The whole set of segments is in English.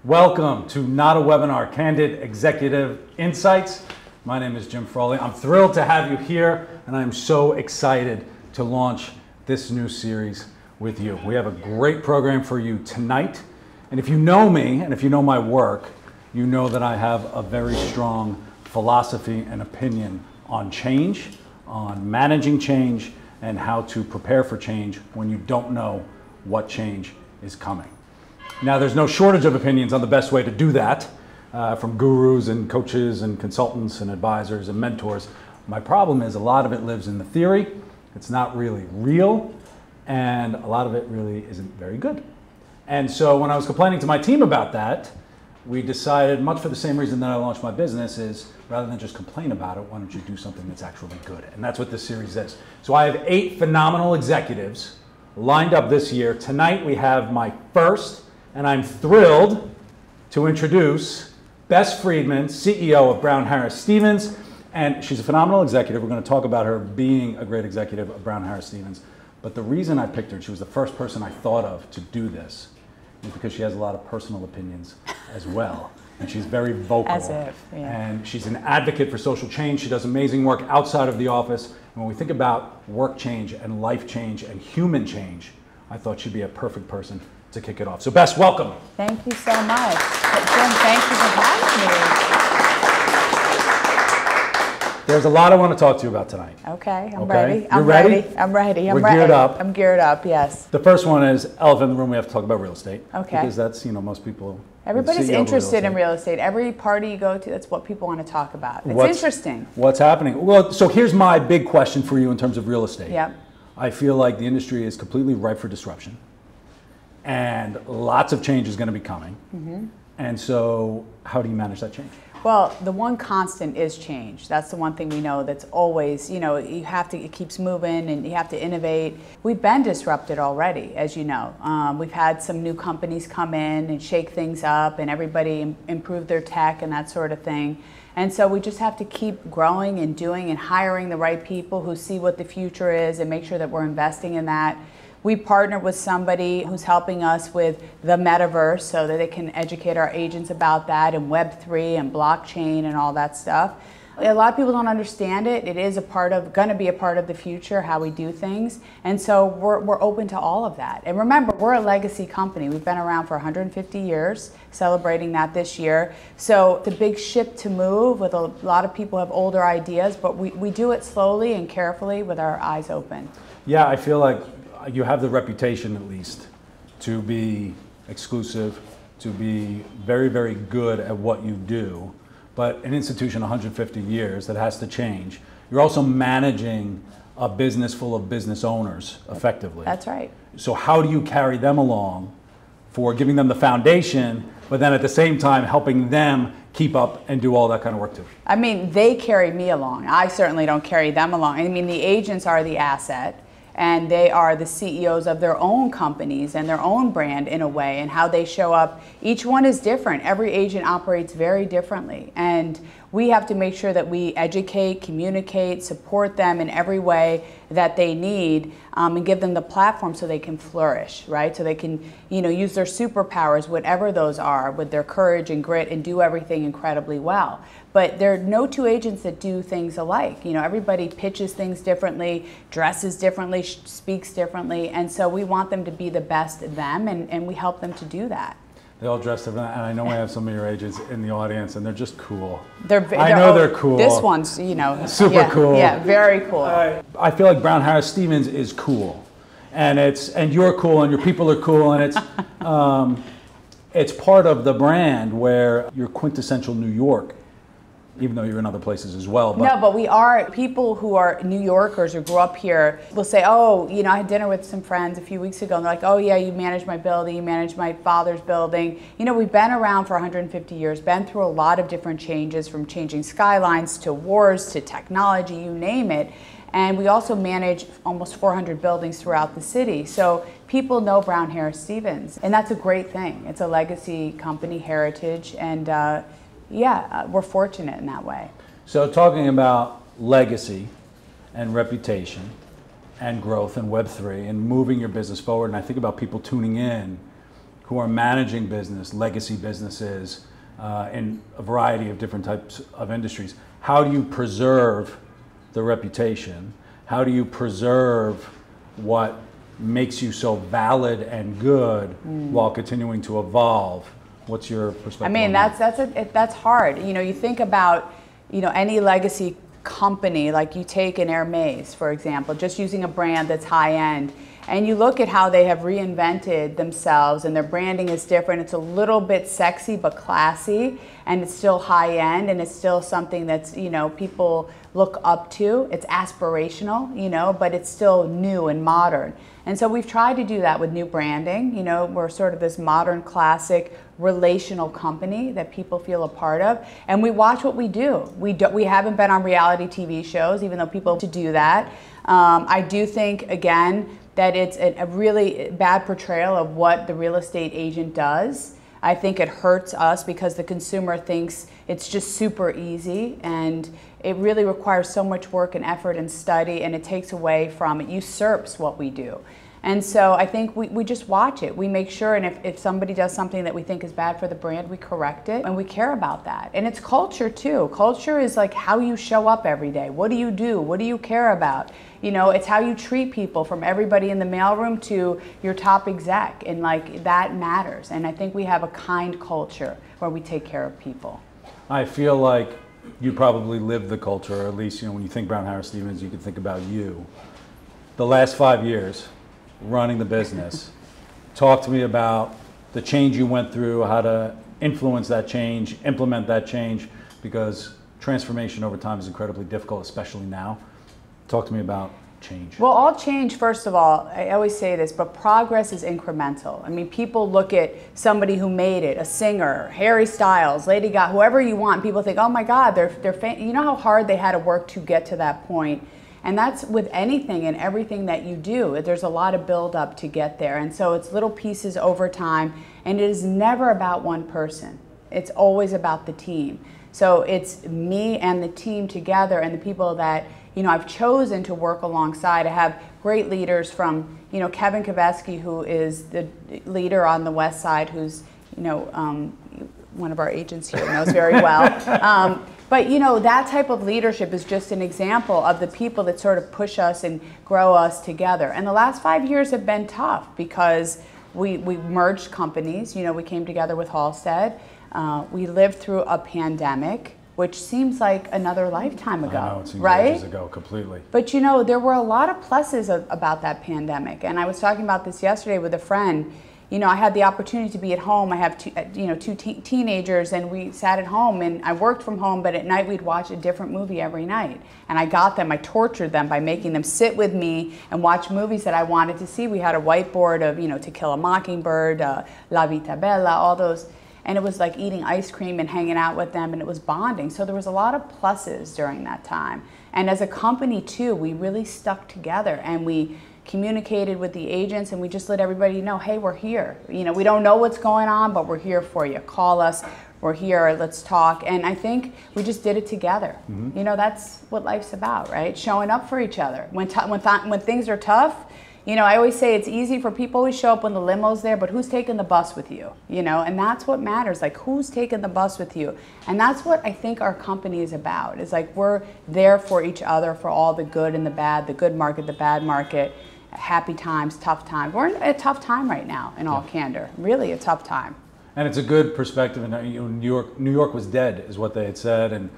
Welcome to Not a Webinar, Candid Executive Insights. My name is Jim Frawley. I'm thrilled to have you here, and I'm so excited to launch this new series with you. We have a great program for you tonight, and if you know me, and if you know my work, you know that I have a very strong philosophy and opinion on change, on managing change, and how to prepare for change when you don't know what change is coming. Now, there's no shortage of opinions on the best way to do that, from gurus and coaches and consultants and advisors and mentors. My problem is a lot of it lives in the theory. It's not really real, and a lot of it really isn't very good. And so when I was complaining to my team about that, we decided, much for the same reason that I launched my business, is rather than just complain about it, why don't you do something that's actually good? And that's what this series is. So I have 8 phenomenal executives lined up this year. Tonight we have my first, and I'm thrilled to introduce Bess Freedman, CEO of Brown Harris Stevens. And she's a phenomenal executive. We're going to talk about her being a great executive of Brown Harris Stevens. But the reason I picked her, she was the first person I thought of to do this, is because she has a lot of personal opinions as well. And she's very vocal. As if, yeah. And she's an advocate for social change. She does amazing work outside of the office. And when we think about work change and life change and human change, I thought she'd be a perfect person to kick it off. So Bess, welcome. Thank you so much. Jim, thank you for having me. There's a lot I want to talk to you about tonight. Okay, I'm ready. You're ready? I'm ready. We're geared up. I'm geared up, yes. The first one is elephant in the room. We have to talk about real estate. Okay. Because that's, most people. Everybody's interested in real estate. Every party you go to, that's what people want to talk about. It's interesting. What's happening? Well, so here's my big question for you in terms of real estate. Yep. I feel like the industry is completely ripe for disruption. And lots of change is going to be coming. Mm-hmm. And so how do you manage that change? Well, the one constant is change. That's the one thing we know that's always, you have to, it keeps moving and you have to innovate. We've been disrupted already, as you know. We've had some new companies come in and shake things up and everybody improve their tech and that sort of thing. And so we just have to keep growing and doing and hiring the right people who see what the future is and make sure that we're investing in that. We partnered with somebody who's helping us with the metaverse so that they can educate our agents about that and Web3 and blockchain and all that stuff. A lot of people don't understand it. It is going to be a part of the future, how we do things. And so we're open to all of that. And remember, we're a legacy company. We've been around for 150 years, celebrating that this year. So it's a big ship to move with a lot of people have older ideas, but we do it slowly and carefully with our eyes open. Yeah, I feel like you have the reputation, at least, to be exclusive, to be very, very good at what you do. But an institution 150 years that has to change. You're also managing a business full of business owners effectively. That's right. So how do you carry them along for giving them the foundation, but then at the same time helping them keep up and do all that kind of work too? I mean, they carry me along. I certainly don't carry them along. I mean, the agents are the asset. And they are the CEOs of their own companies and their own brand in a way, and how they show up. Each one is different. Every agent operates very differently. And we have to make sure that we educate, communicate, support them in every way that they need, and give them the platform so they can flourish, right? So they can, use their superpowers, whatever those are, with their courage and grit and do everything incredibly well. But there are no two agents that do things alike. Everybody pitches things differently, dresses differently, speaks differently, and so we want them to be the best them, and we help them to do that. They all dress different, and I know we have some of your agents in the audience, and they're just cool. They're cool. This one's, super cool. Yeah, very cool. I feel like Brown Harris Stevens is cool, and you're cool, and your people are cool, and it's part of the brand where you're quintessential New York. Even though you're in other places as well. But we are people who are New Yorkers or grew up here will say, oh, I had dinner with some friends a few weeks ago and they're like, oh yeah, you manage my building, you manage my father's building. We've been around for 150 years, been through a lot of different changes, from changing skylines to wars to technology, you name it. And we also manage almost 400 buildings throughout the city. So people know Brown Harris Stevens, and that's a great thing. It's a legacy company, heritage, and we're fortunate in that way. So talking about legacy and reputation and growth and Web3 and moving your business forward, and I think about people tuning in who are managing business, legacy businesses, in a variety of different types of industries. How do you preserve the reputation? How do you preserve what makes you so valid and good while continuing to evolve? What's your perspective? I mean, that's hard. You know, you think about, you know, any legacy company, like you take an Hermes, for example, just using a brand that's high end, and you look at how they have reinvented themselves and their branding is different. It's a little bit sexy but classy, and it's still high end, and it's still something that's, you know, people look up to. It's aspirational, you know, but it's still new and modern. And so we've tried to do that with new branding. You know, we're sort of this modern, classic, relational company that people feel a part of. And we watch what we do. We haven't been on reality TV shows, even though people to do that. I do think, again, that it's a really bad portrayal of what the real estate agent does. I think it hurts us because the consumer thinks it's just super easy, and it really requires so much work and effort and study, and it takes away from, it usurps what we do. And so I think we just watch it. We make sure, and if somebody does something that we think is bad for the brand, we correct it, and we care about that. And it's culture too. Culture is like how you show up every day. What do you do? What do you care about? You know, it's how you treat people, from everybody in the mailroom to your top exec, and like that matters. And I think we have a kind culture where we take care of people. I feel like you probably live the culture, or at least, you know, when you think Brown Harris Stevens, you can think about you. The last 5 years running the business, talk to me about the change you went through, how to influence that change, implement that change, because transformation over time is incredibly difficult, especially now. Talk to me about change. Well, all change, first of all, I always say this, but progress is incremental. I mean, people look at somebody who made it, a singer, Harry Styles, Lady Gaga, whoever you want, people think, oh my God, you know how hard they had to work to get to that point. And that's with anything and everything that you do. There's a lot of build up to get there. And so it's little pieces over time, and it is never about one person. It's always about the team. So it's me and the team together, and the people that, you know, I've chosen to work alongside. I have great leaders from, you know, Kevin Kaveski, who is the leader on the West Side, who's, you know, one of our agents here knows very well. But you know, that type of leadership is just an example of the people that sort of push us and grow us together. And the last 5 years have been tough because we merged companies. You know, we came together with Halstead. We lived through a pandemic, which seems like another lifetime ago, I know, it seems right? ages ago, completely. But you know, there were a lot of pluses about that pandemic. And I was talking about this yesterday with a friend. You know, I had the opportunity to be at home. I have two teenagers, and we sat at home, and I worked from home, but at night we'd watch a different movie every night. And I tortured them by making them sit with me and watch movies that I wanted to see. We had a whiteboard of, you know, To Kill a Mockingbird, La Vita Bella, all those. And it was like eating ice cream and hanging out with them, and it was bonding. So there was a lot of pluses during that time. And as a company too, we really stuck together, and we communicated with the agents, and we just let everybody know, hey, we're here. You know, we don't know what's going on, but we're here for you. Call us, we're here, let's talk. And I think we just did it together. Mm-hmm. You know, that's what life's about, right? Showing up for each other. When things are tough, you know, I always say it's easy for people always show up when the limo's there, but who's taking the bus with you? You know, and that's what matters, like who's taking the bus with you? And that's what I think our company is about. It's like we're there for each other, for all the good and the bad, the good market, the bad market, happy times, tough times. We're in a tough time right now, in all candor, really a tough time. And it's a good perspective. And you know, New York was dead, is what they had said. And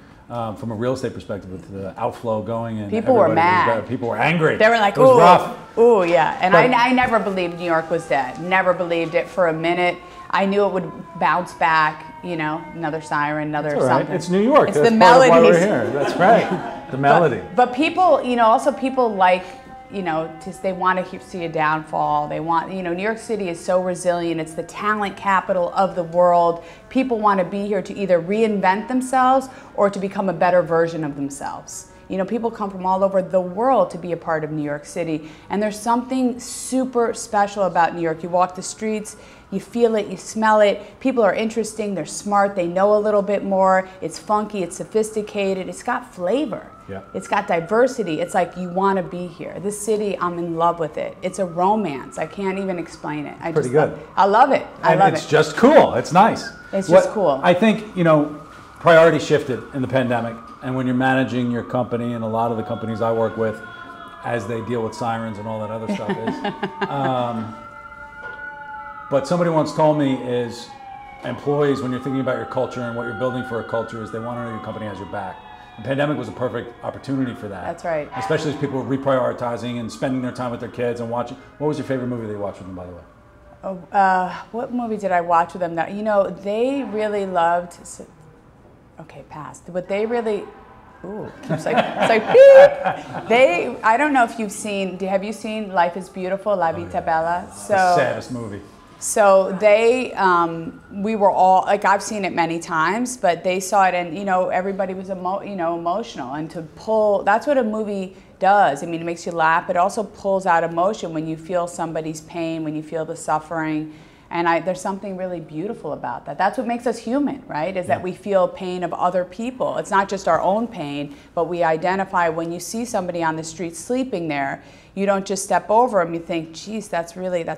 from a real estate perspective, with the outflow going, and people were mad. People were angry. They were like, ooh, yeah. And I never believed New York was dead. Never believed it for a minute. I knew it would bounce back. You know, another siren, another something. Right. It's New York. It's That's the melodies. Part of why we're here. That's right. The melody. But people, you know, also people like, you know, they want to see a downfall. They want, you know, New York City is so resilient. It's the talent capital of the world. People want to be here to either reinvent themselves or to become a better version of themselves. You know, people come from all over the world to be a part of New York City. And there's something super special about New York. You walk the streets, you feel it, you smell it. People are interesting, they're smart, they know a little bit more. It's funky, it's sophisticated, it's got flavor. Yeah. It's got diversity. It's like you want to be here. This city, I'm in love with it. It's a romance. I can't even explain it. Pretty good. I love it. I love it. It's just cool. It's nice. It's just cool. I think, you know, priorities shifted in the pandemic, and when you're managing your company, and a lot of the companies I work with, as they deal with sirens and all that other stuff is. But somebody once told me is employees, when you're thinking about your culture and what you're building for a culture, is they want to know your company has your back. The pandemic was a perfect opportunity for that. That's right. Especially as people were reprioritizing and spending their time with their kids and watching. What was your favorite movie that you watched with them, by the way? What movie did I watch with them? That, you know, they really loved. Okay, passed. But they really. Ooh, keeps like it's like beep. They. I don't know if you've seen. Have you seen Life is Beautiful, La Vita Bella? So the saddest movie. So they, we were all, like, I've seen it many times, but they saw it, and, you know, everybody was emotional, and to pull, that's what a movie does. I mean, it makes you laugh. It also pulls out emotion when you feel somebody's pain, when you feel the suffering, and there's something really beautiful about that. That's what makes us human, right? Is that we feel pain of other people. It's not just our own pain, but we identify when you see somebody on the street sleeping there. You don't just step over them. You think, geez, that's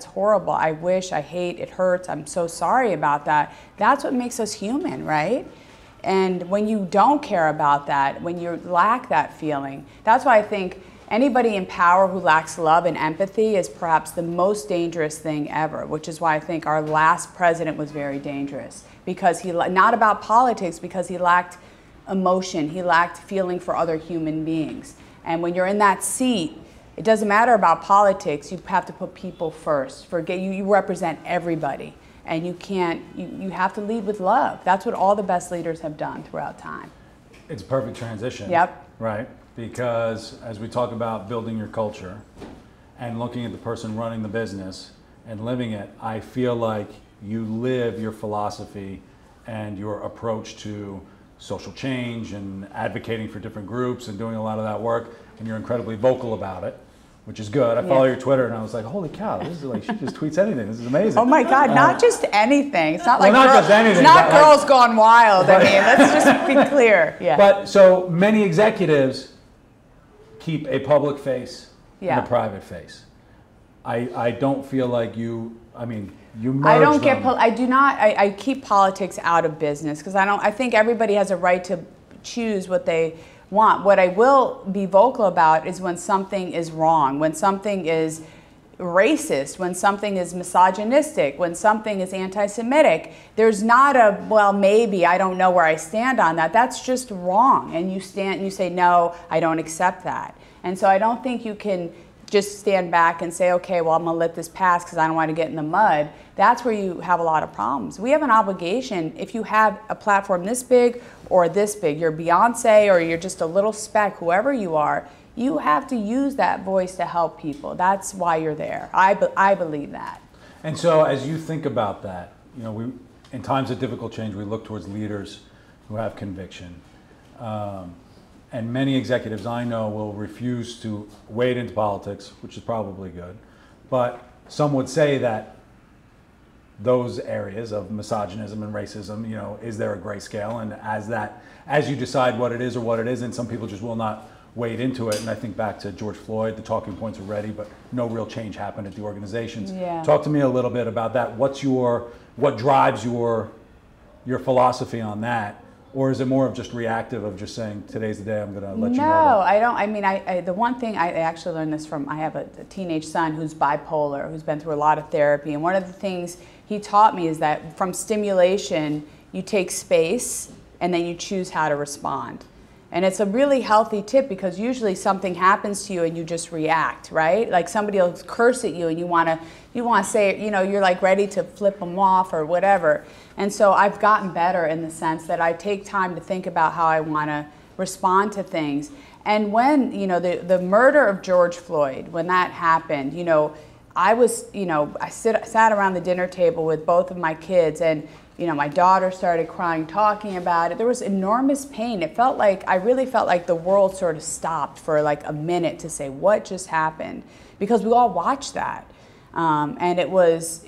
horrible. I wish, I hate, it hurts. I'm so sorry about that. That's what makes us human, right? And when you don't care about that, when you lack that feeling, that's why I think anybody in power who lacks love and empathy is perhaps the most dangerous thing ever, which is why I think our last president was very dangerous, because not about politics, because he lacked emotion, he lacked feeling for other human beings. And when you're in that seat, it doesn't matter about politics. You have to put people first. You represent everybody, and you have to lead with love. That's what all the best leaders have done throughout time. It's a perfect transition. Yep. Right, because as we talk about building your culture and looking at the person running the business and living it, I feel like you live your philosophy and your approach to social change and advocating for different groups and doing a lot of that work, and you're incredibly vocal about it, which is good. I follow your Twitter, and I was like, holy cow, this is like, she just tweets anything. This is amazing. Oh my God, not just anything. It's not like not just anything. Not Girls Gone Wild. I mean, let's just be clear. Yeah. But so many executives keep a public face and a private face. I don't feel like you merge I don't them. I do not. I keep politics out of business, because I think everybody has a right to choose what they want. What I will be vocal about is when something is wrong, when something is racist, when something is misogynistic, when something is anti-Semitic. There's not a, well, maybe, I don't know where I stand on that. That's just wrong. And you say, no, I don't accept that. And so I don't think you can just stand back and say, okay, well, I'm going to let this pass because I don't want to get in the mud. That's where you have a lot of problems. We have an obligation, if you have a platform this big or this big, you're Beyonce or you're just a little speck, whoever you are, you have to use that voice to help people. That's why you're there. I believe that. And so as you think about that, you know, in times of difficult change, we look towards leaders who have conviction. And many executives I know will refuse to wade into politics, which is probably good. But some would say that those areas of misogynism and racism, you know, is there a grayscale? And as you decide what it is or what it isn't, some people just will not wade into it. And I think back to George Floyd, the talking points were ready, but no real change happened at the organizations. Yeah. Talk to me a little bit about that. What drives your philosophy on that? Or is it more of just reactive of just saying, today's the day, I'm going to let you know? No, I don't. I mean, the one thing I actually learned this from, I have a teenage son who's bipolar, who's been through a lot of therapy. And one of the things he taught me is that from stimulation, you take space and then you choose how to respond. And it's a really healthy tip, because usually something happens to you and you just react, right? Like somebody will curse at you and you want to say, you know, you're like ready to flip them off or whatever. And so I've gotten better in the sense that I take time to think about how I want to respond to things. And when, you know, the murder of George Floyd, when that happened, you know, I sat around the dinner table with both of my kids, and you know, my daughter started crying, talking about it. There was enormous pain. I really felt like the world sort of stopped for like a minute to say, what just happened? Because we all watched that. And it was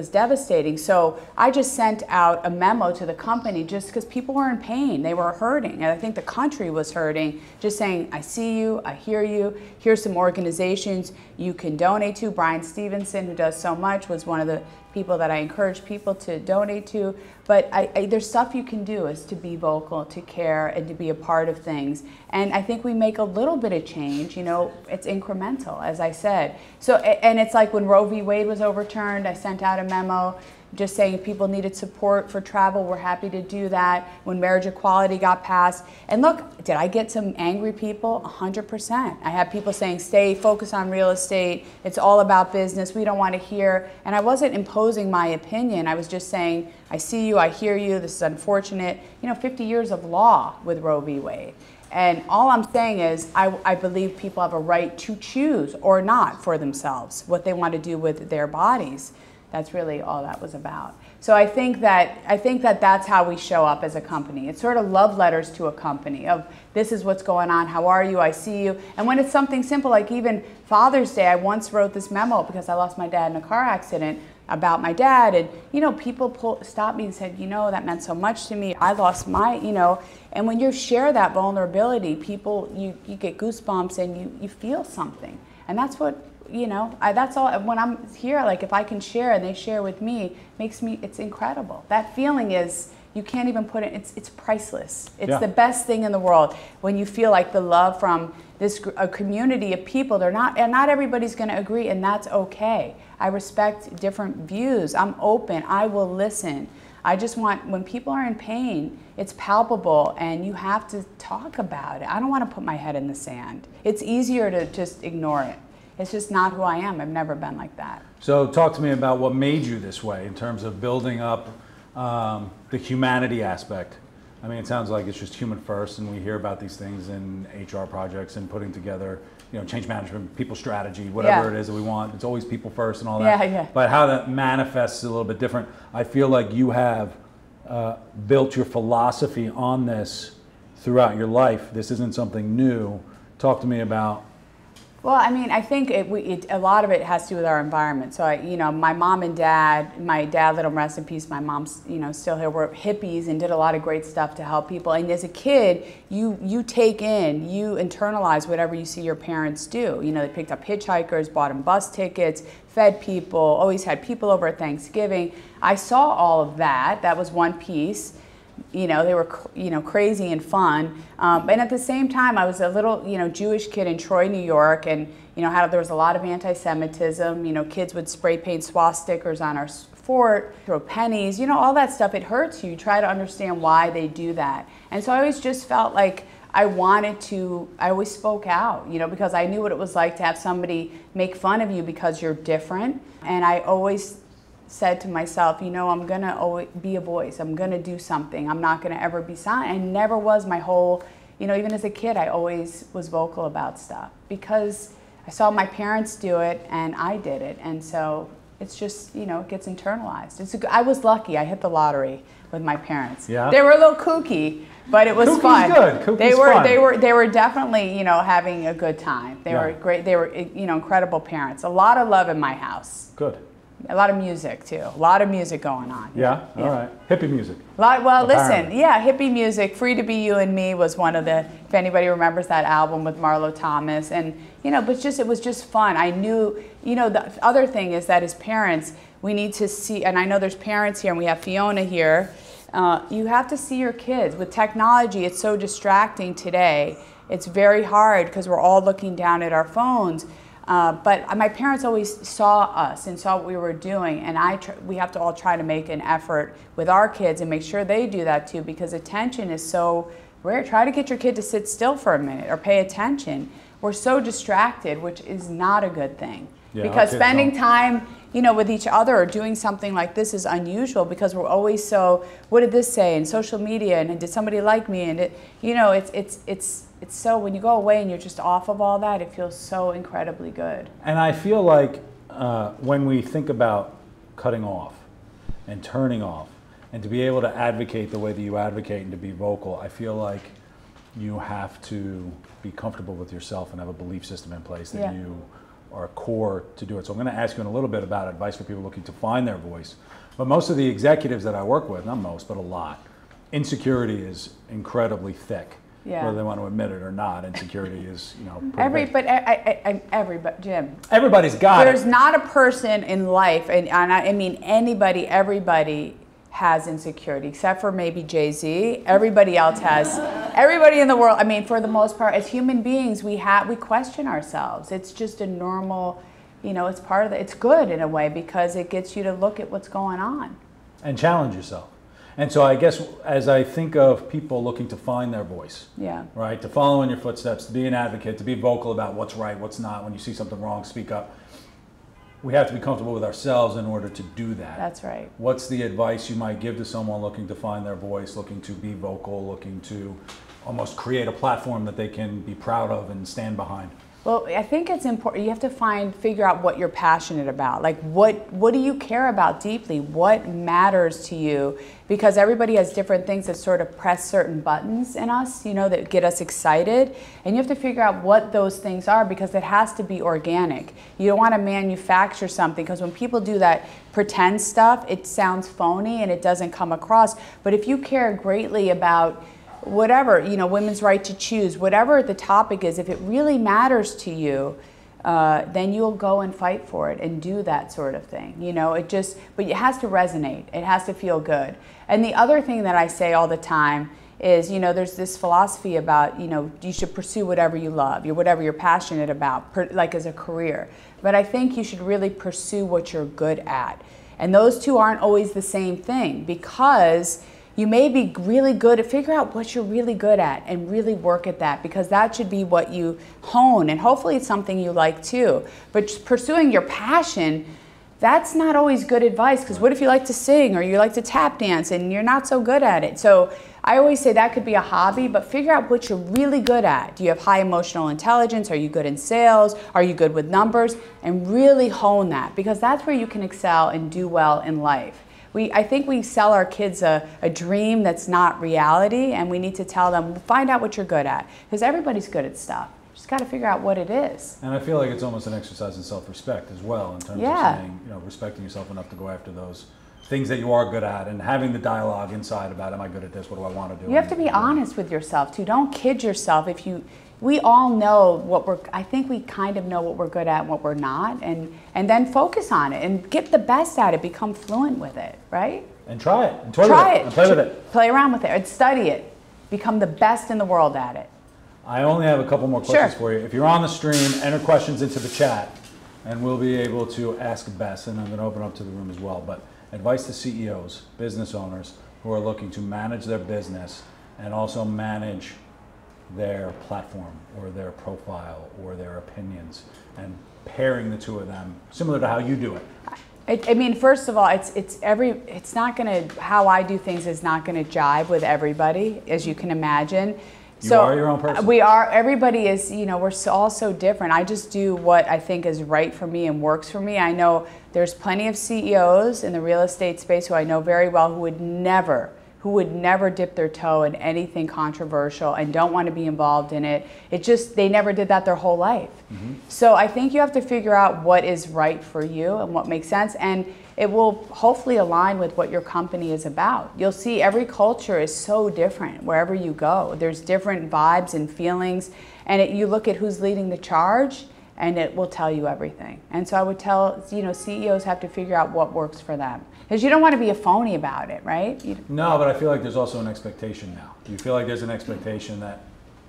devastating. So I just sent out a memo to the company just because people were in pain. They were hurting. And I think the country was hurting, just saying, I see you, I hear you. Here's some organizations you can donate to. Brian Stevenson, who does so much, was one of the people that I encourage people to donate to. But there's stuff you can do, is to be vocal, to care, and to be a part of things. And I think we make a little bit of change, you know, it's incremental, as I said. So, and it's like when Roe v. Wade was overturned, I sent out a memo just saying if people needed support for travel, we're happy to do that. When marriage equality got passed. And look, did I get some angry people? 100%. I had people saying, stay focused on real estate. It's all about business. We don't want to hear. And I wasn't imposing my opinion. I was just saying, I see you, I hear you. This is unfortunate. You know, 50 years of law with Roe v. Wade. And all I'm saying is I believe people have a right to choose or not for themselves what they want to do with their bodies. That's really all that was about. So I think that that's how we show up as a company. It's sort of love letters to a company of this is what's going on, how are you, I see you. And when it's something simple like even Father's Day, I once wrote this memo because I lost my dad in a car accident about my dad, and you know, people stopped me and said, you know, that meant so much to me. I lost my, you know, and when you share that vulnerability, people, you get goosebumps and you feel something. And that's what, you know, that's all, when I'm here, like if I can share and they share with me, makes me, it's incredible. That feeling is, you can't even put it, it's priceless. It's the best thing in the world when you feel like the love from a community of people. And not everybody's gonna agree, and that's okay. I respect different views. I'm open, I will listen. I just want, when people are in pain, it's palpable and you have to talk about it. I don't wanna put my head in the sand. It's easier to just ignore it. It's just not who I am. I've never been like that. So talk to me about what made you this way in terms of building up the humanity aspect. I mean, it sounds like it's just human first, and we hear about these things in HR projects and putting together, you know, change management, people strategy, whatever it is that we want. It's always people first and all that. But how that manifests is a little bit different. I feel like you have built your philosophy on this throughout your life. This isn't something new. Talk to me about. Well, I mean, I think a lot of it has to do with our environment. So, you know, my mom and dad, my dad, let him rest in peace, my mom's, you know, still here, were hippies and did a lot of great stuff to help people. And as a kid, you take in, you internalize whatever you see your parents do. You know, they picked up hitchhikers, bought them bus tickets, fed people, always had people over at Thanksgiving. I saw all of that. That was one piece. You know, they were, you know, crazy and fun. And at the same time, I was a little, you know, Jewish kid in Troy, New York, and, you know, there was a lot of anti-Semitism. You know, kids would spray paint swastikas on our fort, throw pennies, you know, all that stuff. It hurts you. You try to understand why they do that. And so I always just felt like I always spoke out, you know, because I knew what it was like to have somebody make fun of you because you're different. And I always said to myself, you know, I'm gonna always be a voice. I'm gonna do something. I'm not gonna ever be silent. I never was my whole, you know, even as a kid, I always was vocal about stuff because I saw my parents do it and I did it. And so it's just, you know, it gets internalized. I was lucky. I hit the lottery with my parents. Yeah. They were a little kooky, but it was fun. Good. Kookie's fun. They were definitely, you know, having a good time. They were great. They were, you know, incredible parents. A lot of love in my house. Good. A lot of music too. A lot of music going on. Yeah. All right. Hippie music. Listen. Yeah, hippie music. "Free to Be You and Me" was one of the. If anybody remembers that album with Marlo Thomas, and you know, but it was just fun. I knew. You know, the other thing is that as parents, we need to see. And I know there's parents here, and we have Fiona here. You have to see your kids. With technology, it's so distracting today. It's very hard because we're all looking down at our phones. But my parents always saw us and saw what we were doing, and we have to all try to make an effort with our kids and make sure they do that too, because attention is so rare. Try to get your kid to sit still for a minute or pay attention. We're so distracted, which is not a good thing. Yeah, because spending time, you know, with each other or doing something like this is unusual because we're always so, what did this say, and social media, and did somebody like me, and you know, it's so, when you go away and you're just off of all that, it feels so incredibly good. And I feel like when we think about cutting off and turning off, and to be able to advocate the way that you advocate and to be vocal, I feel like you have to be comfortable with yourself and have a belief system in place that you are core to do it. So I'm going to ask you in a little bit about advice for people looking to find their voice. But most of the executives that I work with, not most, but a lot, insecurity is incredibly thick. Yeah. Whether they want to admit it or not, insecurity is, everybody, Jim. Everybody's got There's not a person in life, and I mean anybody, everybody has insecurity, except for maybe Jay-Z. Everybody else has. Everybody in the world. I mean, for the most part, as human beings, we question ourselves. It's just a normal, it's part of it's good in a way because it gets you to look at what's going on and challenge yourself. And so I guess as I think of people looking to find their voice, right, to follow in your footsteps, to be an advocate, to be vocal about what's right, what's not, when you see something wrong, speak up. We have to be comfortable with ourselves in order to do that. That's right. What's the advice you might give to someone looking to find their voice, looking to be vocal, looking to almost create a platform that they can be proud of and stand behind? Well, I think it's important. You have to figure out what you're passionate about. Like, what do you care about deeply? What matters to you? Because everybody has different things that sort of press certain buttons in us, that get us excited. And you have to figure out what those things are because it has to be organic. You don't want to manufacture something because when people do that pretend stuff, it sounds phony and it doesn't come across. But if you care greatly about whatever, women's right to choose, whatever the topic is, if it really matters to you, then you'll go and fight for it and do that sort of thing. But it has to resonate. It has to feel good. And the other thing that I say all the time is, there's this philosophy about, you should pursue whatever you love, whatever you're passionate about, like as a career. But I think you should really pursue what you're good at. And those two aren't always the same thing because you may be really good at figure out what you're really good at and really work at that because that should be what you hone and hopefully it's something you like too. But pursuing your passion, that's not always good advice because what if you like to sing or you like to tap dance and you're not so good at it? So I always say that could be a hobby, but figure out what you're really good at. Do you have high emotional intelligence? Are you good in sales? Are you good with numbers? And really hone that because that's where you can excel and do well in life. I think we sell our kids a dream that's not reality, and we need to tell them, find out what you're good at, because everybody's good at stuff. You just got to figure out what it is. And I feel like it's almost an exercise in self-respect as well, in terms of saying, respecting yourself enough to go after those things that you are good at, and having the dialogue inside about, am I good at this? What do I want to do? You have to be honest with yourself too. Don't kid yourself. We all know I think we kind of know what we're good at and what we're not, and then focus on it and get the best at it, become fluent with it, right? And try it, and try it, and play with it. Play around with it, and study it. Become the best in the world at it. I only have a couple more questions for you. If you're on the stream, enter questions into the chat, and we'll be able to ask Bess, and I'm going to open up to the room as well. But advice to CEOs, business owners, who are looking to manage their business and also manage their platform or their profile or their opinions, and pairing the two of them, similar to how you do it. I mean, first of all, it's not going to, how I do things is not going to jive with everybody, as you can imagine. You are your own person. We are, everybody is, we're all so different. I just do what I think is right for me and works for me. I know there's plenty of CEOs in the real estate space who I know very well who would never dip their toe in anything controversial and don't want to be involved in it. They never did that their whole life. Mm-hmm. So I think you have to figure out what is right for you and what makes sense, and it will hopefully align with what your company is about. You'll see every culture is so different wherever you go. There's different vibes and feelings, and you look at who's leading the charge, and it will tell you everything. And so I would tell, CEOs have to figure out what works for them. Because you don't want to be a phony about it, right? No, but I feel like there's also an expectation now. Do you feel like there's an expectation that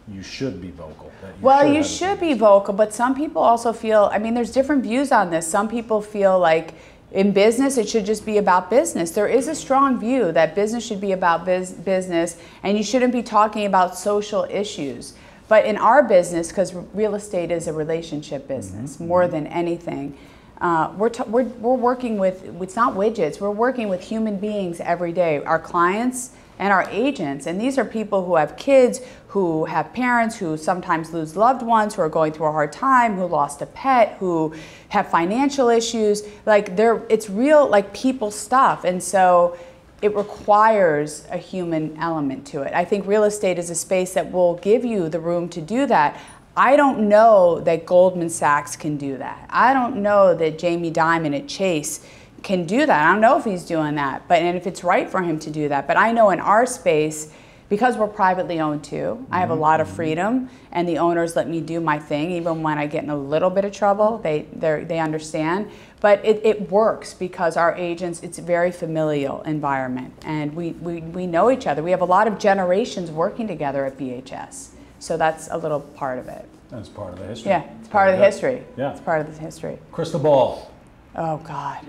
you should be vocal? You should be vocal, but some people also feel, there's different views on this. Some people feel like in business, it should just be about business. There is a strong view that business should be about business, and you shouldn't be talking about social issues. But in our business, because real estate is a relationship business more than anything, we're working with, it's not widgets, we're working with human beings every day, our clients and our agents. And these are people who have kids, who have parents, who sometimes lose loved ones, who are going through a hard time, who lost a pet, who have financial issues. It's real, people stuff. And so it requires a human element to it. I think real estate is a space that will give you the room to do that. I don't know that Goldman Sachs can do that. I don't know that Jamie Dimon at Chase can do that. I don't know if he's doing that, and if it's right for him to do that. But I know in our space, because we're privately owned too, I have a lot of freedom, and the owners let me do my thing, even when I get in a little bit of trouble. They understand. But it works because our agents, it's a very familial environment, and we know each other. We have a lot of generations working together at BHS. So that's a little part of it. That's part of the history. Yeah, it's part of the history. Yeah. It's part of the history. Crystal ball. Oh, God.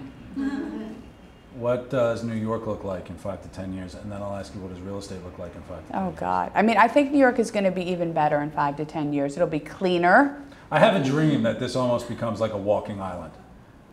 What does New York look like in 5 to 10 years? And then I'll ask you, what does real estate look like in 5 to 10 years? Oh, God. I mean, I think New York is going to be even better in 5 to 10 years. It'll be cleaner. I have a dream that this almost becomes like a walking island.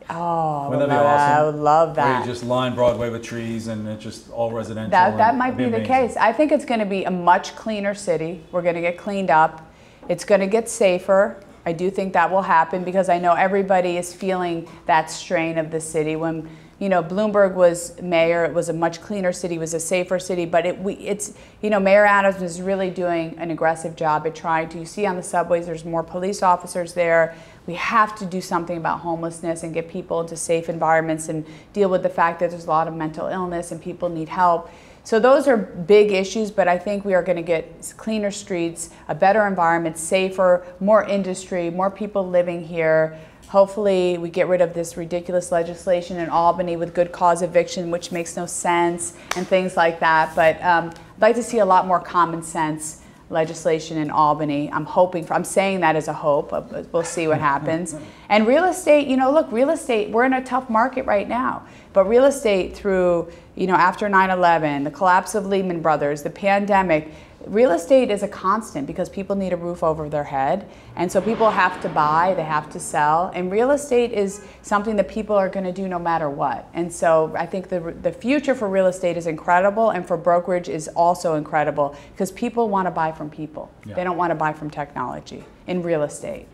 Oh, wouldn't that be awesome? I would love that. Where you just line Broadway with trees and it's just all residential. That might be the case. I think it's going to be a much cleaner city. We're going to get cleaned up. It's going to get safer. I do think that will happen because I know everybody is feeling that strain of the city. When Bloomberg was mayor, it was a much cleaner city, it was a safer city, but it's Mayor Adams is really doing an aggressive job at trying to, you see on the subways, there's more police officers there. We have to do something about homelessness and get people into safe environments and deal with the fact that there's a lot of mental illness and people need help. So those are big issues, but I think we are going to get cleaner streets, a better environment, safer, more industry, more people living here. Hopefully we get rid of this ridiculous legislation in Albany with good cause eviction, which makes no sense, and things like that. But I'd like to see a lot more common sense legislation in Albany. I'm saying that as a hope. We'll see what happens. And real estate, look, real estate, we're in a tough market right now. But real estate through, after 9/11, the collapse of Lehman Brothers, the pandemic, real estate is a constant because people need a roof over their head. And so people have to buy, they have to sell. And real estate is something that people are going to do no matter what. And so I think the future for real estate is incredible, and for brokerage is also incredible because people want to buy from people. Yeah. They don't want to buy from technology in real estate.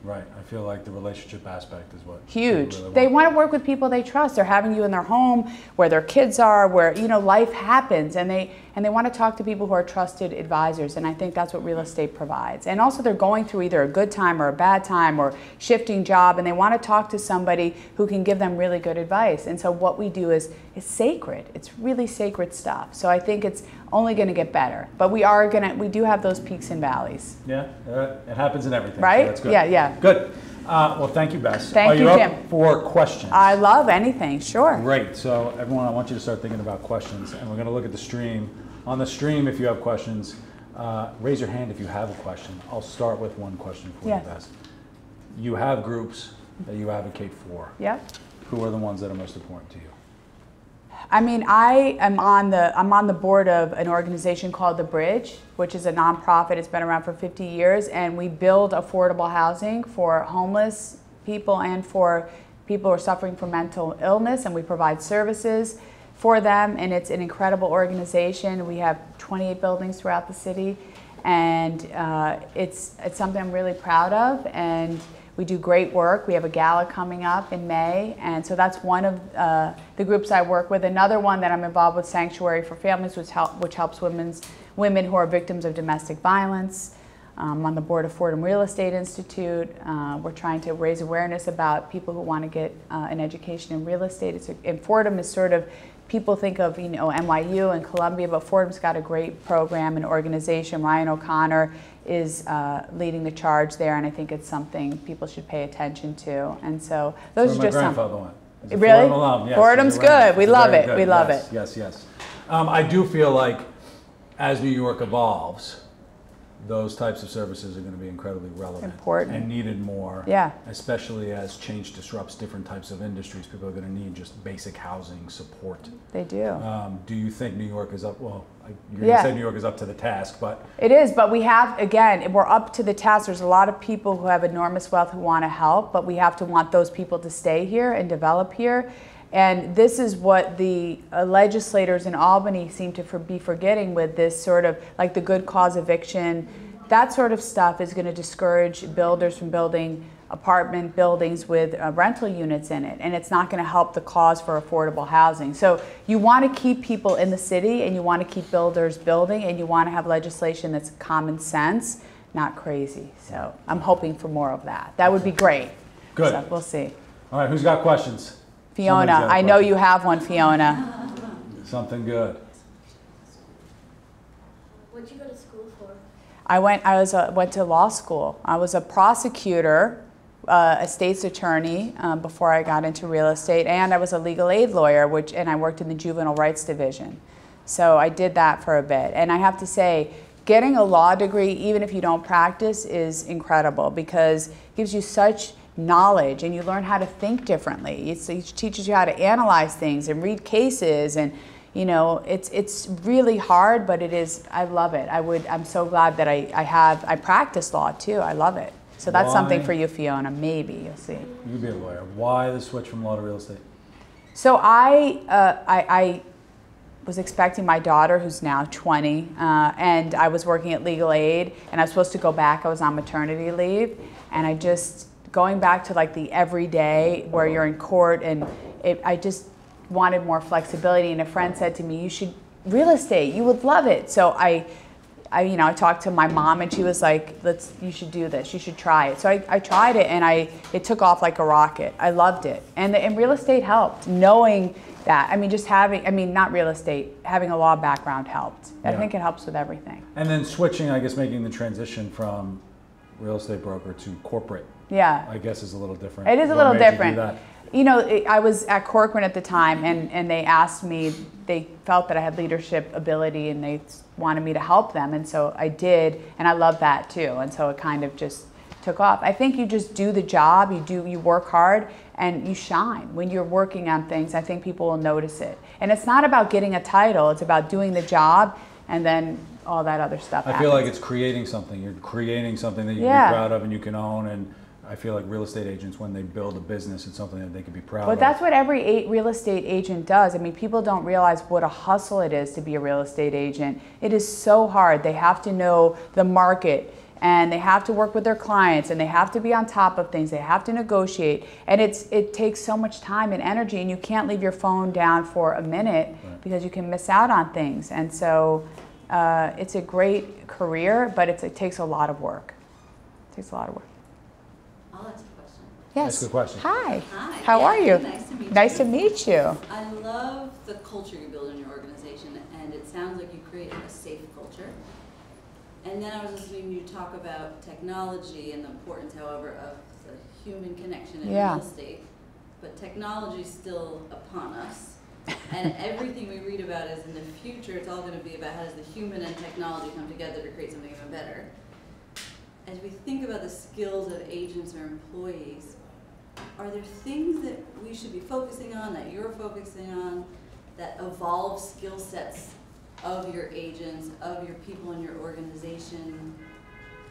Right. I feel like the relationship aspect is what huge. They want to work with people they trust. They're having you in their home, where their kids are, where life happens, and they want to talk to people who are trusted advisors. And I think that's what real estate provides. And also, they're going through either a good time or a bad time or shifting job, and they want to talk to somebody who can give them really good advice. And so what we do is sacred. It's really sacred stuff. So I think it's only going to get better. But we do have those peaks and valleys. Yeah, it happens in everything. Right? So that's good. Yeah. Good. Well, thank you, Bess. Thank you, Jim. Are you up for questions? I love anything, sure. Great. So everyone, I want you to start thinking about questions, and we're going to look at the stream. On the stream, if you have questions, raise your hand if you have a question. I'll start with one question for you, Bess. You have groups that you advocate for. Yep. Who are the ones that are most important to you? I mean, I'm on the board of an organization called The Bridge, which is a nonprofit. It's been around for 50 years, and we build affordable housing for homeless people and for people who are suffering from mental illness, and we provide services for them, and it's an incredible organization. We have 28 buildings throughout the city, and it's something I'm really proud of, and we do great work. We have a gala coming up in May, and so that's one of the groups I work with. Another one that I'm involved with, Sanctuary for Families, which helps women who are victims of domestic violence. I'm on the board of Fordham Real Estate Institute. We're trying to raise awareness about people who want to get an education in real estate. And Fordham is sort of, people think of NYU and Columbia, but Fordham's got a great program and organization. Ryan O'Connor is leading the charge there, and I think it's something people should pay attention to. And so those are just some. Really? Yes, Fordham's good. We love it. We love it. Yes. I do feel like as New York evolves, those types of services are going to be incredibly relevant, important, and needed more. Yeah. Especially as change disrupts different types of industries, people are going to need just basic housing support. They do. Do you think New York is up? Well, you're going to say New York is up to the task, but it is. But we have, again, we're up to the task. There's a lot of people who have enormous wealth who want to help, but we have to want those people to stay here and develop here. And this is what the legislators in Albany seem to be forgetting with this sort of, like the good cause eviction. That sort of stuff is going to discourage builders from building apartment buildings with rental units in it. And it's not going to help the cause for affordable housing. So you want to keep people in the city, and you want to keep builders building, and you want to have legislation that's common sense, not crazy. So I'm hoping for more of that. That would be great. Good. So we'll see. All right, who's got questions? Fiona, I know you have one, Fiona. Something good. What'd you go to school for? I went to law school. I was a prosecutor, a state's attorney before I got into real estate, and I was a legal aid lawyer, and I worked in the juvenile rights division. So I did that for a bit. And I have to say, getting a law degree, even if you don't practice, is incredible because it gives you such knowledge and you learn how to think differently. It teaches you how to analyze things and read cases, and you know, it's really hard, but it is, I love it. I'm so glad that I practice law too. I love it. So that's something for you, Fiona, maybe, you'll see. You could be a lawyer. Why the switch from law to real estate? So I was expecting my daughter, who's now 20, and I was working at legal aid, and I was supposed to go back. I was on maternity leave, and going back to like the everyday where you're in court, and I just wanted more flexibility. And a friend said to me, "You should real estate. You would love it." So I talked to my mom, and she was like, "You should do this. You should try it." So I tried it, and it took off like a rocket. I loved it, and real estate helped. Knowing that, not real estate, having a law background helped. I think it helps with everything. And then switching, I guess, making the transition from real estate broker to corporate. Yeah, I guess is a little different. It is a little different. You know, I was at Corcoran at the time, and they asked me, they felt that I had leadership ability, and they wanted me to help them, and so I did, and I love that too, and so it kind of just took off. I think you just do the job, you work hard, and you shine. When you're working on things, I think people will notice it. And it's not about getting a title, it's about doing the job, and then all that other stuff happens. I feel like it's creating something. You're creating something that you can be proud of and you can own, and I feel like real estate agents, when they build a business, it's something that they can be proud of. But that's what every real estate agent does. I mean, people don't realize what a hustle it is to be a real estate agent. It is so hard. They have to know the market, and they have to work with their clients, and they have to be on top of things. They have to negotiate, and it takes so much time and energy, and you can't leave your phone down for a minute because you can miss out on things. And so it's a great career, but it takes a lot of work. It takes a lot of work. I'll ask a question. Yes. Ask a question. Hi. Hi. How are you? Nice to meet you. Nice to meet you. I love the culture you build in your organization, and it sounds like you create a safe culture. And then I was listening to you talk about technology and the importance, however, of the human connection in real estate. But technology is still upon us. And everything we read about is in the future, it's all going to be about how does the human and technology come together to create something even better. As we think about the skills of agents or employees, are there things that we should be focusing on, that you're focusing on, that evolve skill sets of your agents, of your people in your organization,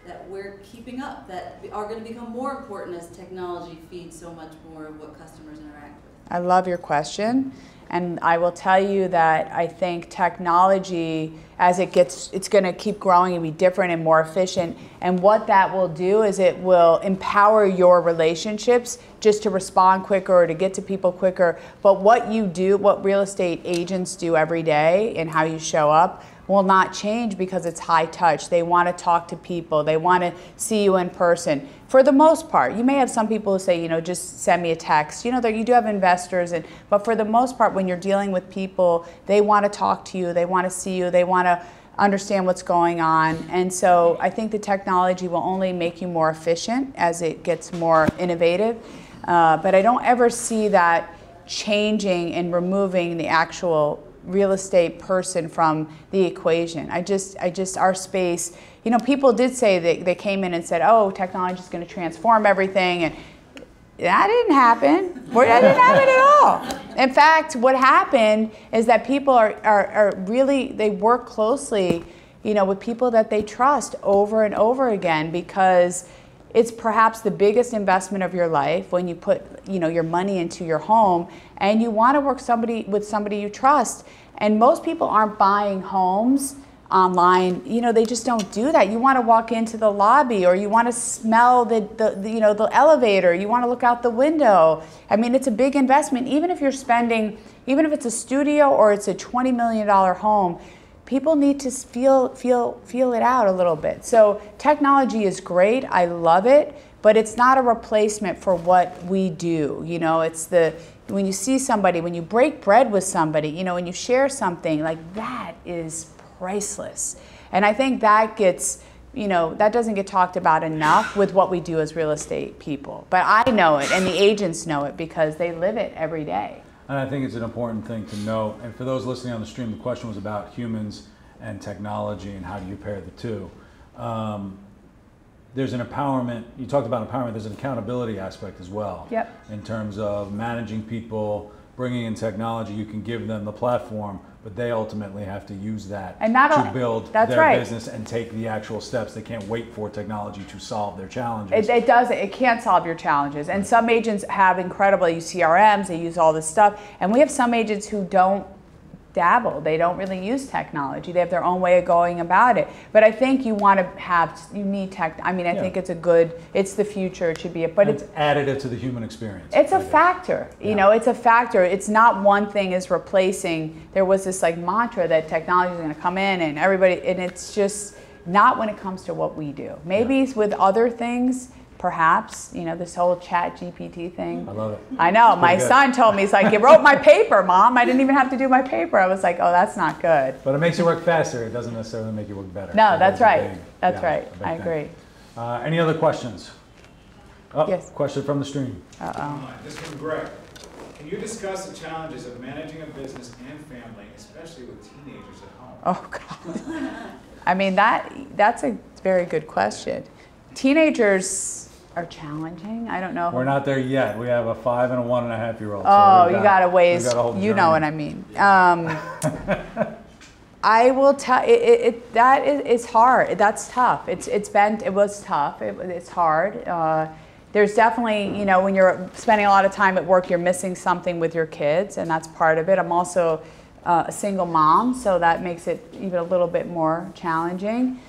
that we're keeping up, that are going to become more important as technology feeds so much more of what customers interact with? I love your question. And I will tell you that I think technology, as it's going to keep growing and be different and more efficient. And what that will do is it will empower your relationships just to respond quicker or to get to people quicker. But what you do, what real estate agents do every day and how you show up will not change because it's high touch. They want to talk to people. They want to see you in person. For the most part, you may have some people who say, just send me a text. You do have investors, but for the most part, when you're dealing with people, they want to talk to you. They want to see you. They want to understand what's going on. And so I think the technology will only make you more efficient as it gets more innovative. But I don't ever see that changing and removing the actual real estate person from the equation. Our space, people did say they came in and said, oh, technology is going to transform everything, and that didn't happen. That didn't happen at all. In fact, what happened is that people are really, they work closely, with people that they trust over and over again, because it's perhaps the biggest investment of your life when you put, your money into your home, and you want to work with somebody you trust. And most people aren't buying homes online. They just don't do that. You want to walk into the lobby, or you want to smell the elevator. You want to look out the window. I mean, it's a big investment. Even if it's a studio or it's a $20 million home, people need to feel it out a little bit. So technology is great, I love it, but it's not a replacement for what we do. You know, it's when you see somebody, when you break bread with somebody, you know, when you share something, like that is priceless. And I think that gets, you know, that doesn't get talked about enough with what we do as real estate people. But I know it, and the agents know it because they live it every day. And I think it's an important thing to know. And for those listening on the stream, the question was about humans and technology and how do you pair the two. There's an empowerment, you talked about empowerment, there's an accountability aspect as well. Yep. In terms of managing people, bringing in technology, you can give them the platform, but they ultimately have to use that to build their business and take the actual steps. They can't wait for technology to solve their challenges. It can't solve your challenges. And some agents have incredible, they use CRMs, they use all this stuff. And we have some agents who don't dabble. They don't really use technology. They have their own way of going about it. But I think you need tech. I mean, I think it's the future. It should be, but it's additive to the human experience. It's a factor. You know, it's a factor. It's not one thing is replacing. There was this like mantra that technology is going to come in and everybody, and it's just not when it comes to what we do. Maybe it's with other things. Perhaps, you know, this whole chat GPT thing. I love it. I know. My son told me, he's like, you wrote my paper, Mom. I didn't even have to do my paper. I was like, oh, that's not good. But it makes you work faster. It doesn't necessarily make you work better. No, that's right. That's right. I agree. Any other questions? Oh, yes. Question from the stream. This from Greg. Can you discuss the challenges of managing a business and family, especially with teenagers at home? Oh, God. I mean, that's a very good question. Teenagers are challenging. I don't know. We're not there yet. We have a 5 and a 1.5-year-old. Oh, you got a ways. You know what I mean. I will tell that is hard. That's tough. It was tough. It's hard. There's definitely, you know, when you're spending a lot of time at work, you're missing something with your kids, and that's part of it. I'm also a single mom, so that makes it even a little bit more challenging.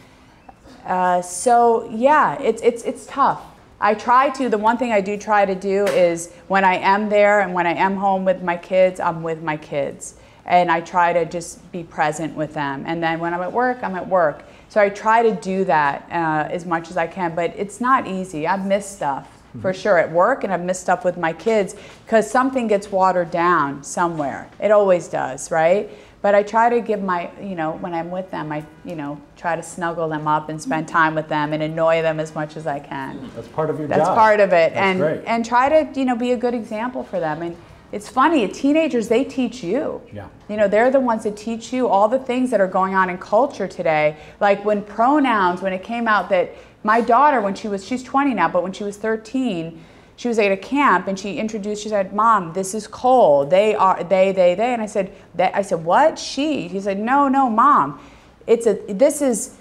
So yeah, it's tough. The one thing I do try to do is when I am there and when I am home with my kids, I'm with my kids. And I try to just be present with them. And then when I'm at work, I'm at work. So I try to do that as much as I can, but it's not easy. I've missed stuff for sure at work, and I've missed stuff with my kids because something gets watered down somewhere. It always does, right? But I try to give when I'm with them, I, try to snuggle them up and spend time with them and annoy them as much as I can. That's part of your job. That's part of it. That's great. And try to, be a good example for them. And it's funny, teenagers, they teach you. Yeah. They're the ones that teach you all the things that are going on in culture today. Like when it came out that my daughter, she's 20 now, but when she was 13, she was at a camp and she said, Mom, this is cold. They. And I said, what? She? He said, no, Mom. This is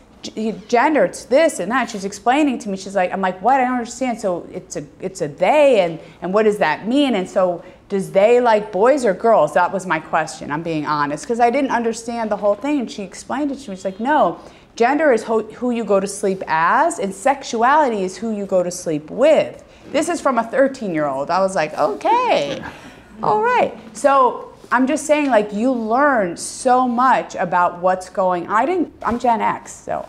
gender, it's this and that. She's explaining to me, I'm like, what? I don't understand. So it's a they, and what does that mean? And so does they like boys or girls? That was my question, I'm being honest, because I didn't understand the whole thing. And she explained it to me. She's like, no, gender is who you go to sleep as, and sexuality is who you go to sleep with. This is from a 13-year-old. I was like, okay, all right. So I'm just saying, like, you learn so much about what's going on. I'm Gen X, so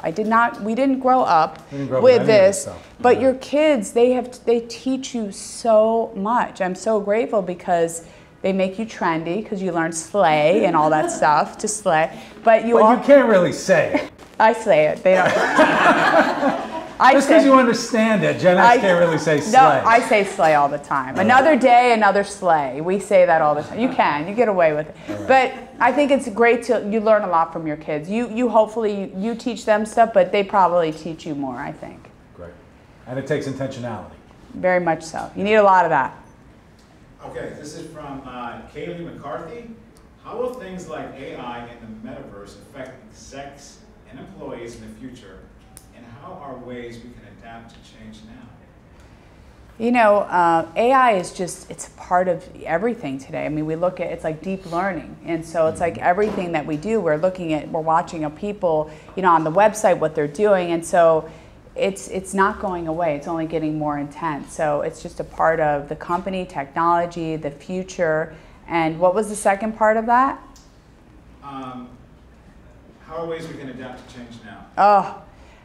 we didn't grow up with this, but your kids, they teach you so much. I'm so grateful because they make you trendy because you learn slay and all that stuff to slay. But you can't really say it. I slay it. They don't. Just because you understand it, Gen X can't really say slay. No, I say slay all the time. Another day, another slay. We say that all the time. You get away with it. Right. But I think it's great you learn a lot from your kids. You hopefully you teach them stuff, but they probably teach you more, I think. Great. And it takes intentionality. Very much so. You need a lot of that. Okay, this is from Kaylee McCarthy. How will things like AI and the metaverse affect execs and employees in the future? And how are ways we can adapt to change now? AI is it's a part of everything today. I mean, we look at, it's like deep learning. And so it's like everything that we do, we're watching people, on the website, what they're doing. And so it's not going away. It's only getting more intense. So it's just a part of the company, technology, the future. And what was the second part of that? how are ways we can adapt to change now? Oh,